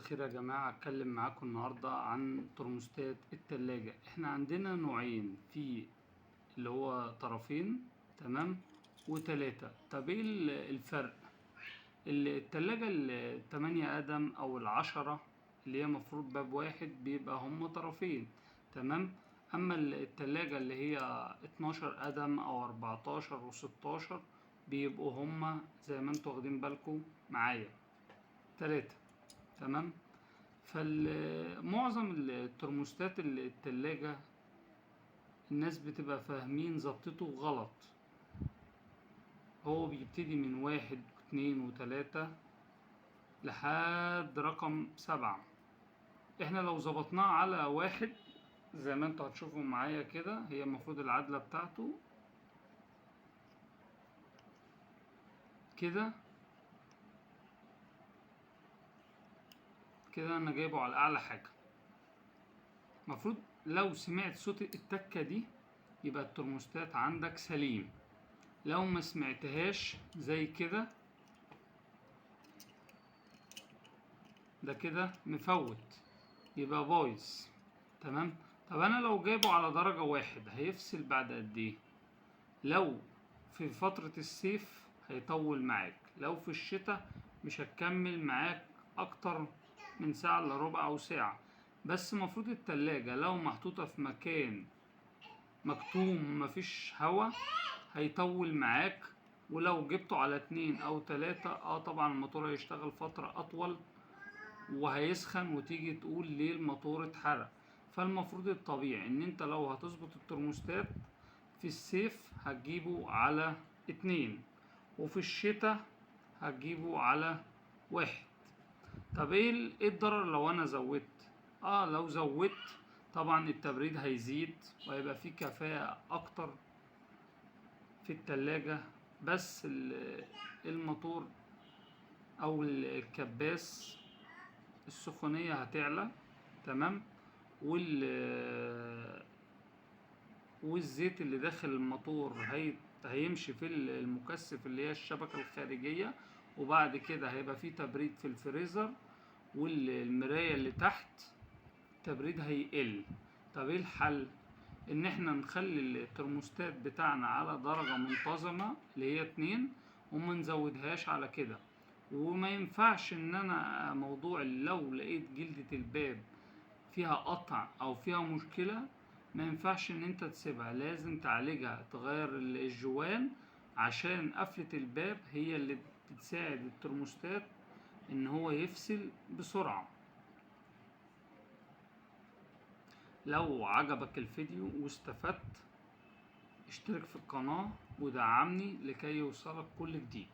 الخير يا جماعة، هتكلم معاكم النهاردة عن ترموستات التلاجة. احنا عندنا نوعين، في اللي هو طرفين تمام وتلاتة. طب ايه الفرق؟ التلاجة التمانية قدم او العشرة اللي هي مفروض باب واحد بيبقى هم طرفين تمام. اما التلاجة اللي هي 12 قدم او 14 و16 بيبقوا هم زي ما انتوا واخدين بالكم معايا تلاتة تمام. فمعظم الترموستات التلاجة الناس بتبقى فاهمين ظبطته غلط. هو بيبتدي من واحد واتنين وتلاتة لحد رقم 7. احنا لو ظبطناه على واحد زي ما انتوا هتشوفوا معايا كده، هي المفروض العدلة بتاعته كده كده، انا جايبه على اعلى حاجة. المفروض لو سمعت صوت التكة دي يبقى الترموستات عندك سليم. لو ما سمعتهاش زي كده، ده كده مفوت، يبقى بايظ تمام. طب انا لو جايبه على درجة واحد هيفصل بعد قد ايه؟ لو في فترة الصيف هيطول معاك، لو في الشتاء مش هتكمل معاك اكتر من ساعة الا ربع او ساعة. بس مفروض التلاجة لو محطوطة في مكان مكتوم مفيش هوا هيطول معاك. ولو جبته على 2 أو 3 طبعا الموتور هيشتغل فترة أطول وهيسخن، وتيجي تقول ليه الموتور اتحرق. فالمفروض الطبيعي ان انت لو هتظبط الترموستات في الصيف هتجيبه على 2، وفي الشتاء هتجيبه على 1. طب ايه الضرر لو انا زودت؟ لو زودت طبعا التبريد هيزيد وهيبقى فيه كفاءة اكتر في التلاجة. بس الموتور او الكباس السخونية هتعلى تمام. والزيت اللي داخل الموتور هيمشي في المكثف اللي هي الشبكة الخارجية، وبعد كده هيبقى فيه تبريد في الفريزر، والمراية اللي تحت التبريد هيقل. طب ايه الحل؟ ان احنا نخلي الترموستات بتاعنا على درجة منتظمة اللي هي 2، وما نزودهاش على كده. وما ينفعش ان انا موضوع لو لقيت جلدة الباب فيها قطع او فيها مشكلة، ما ينفعش ان انت تسيبها، لازم تعالجها، تغير الجوان، عشان قفلة الباب هي اللي بتساعد الترموستات ان هو يفصل بسرعة. لو عجبك الفيديو واستفدت اشترك في القناة ودعمني لكي يوصلك كل جديد.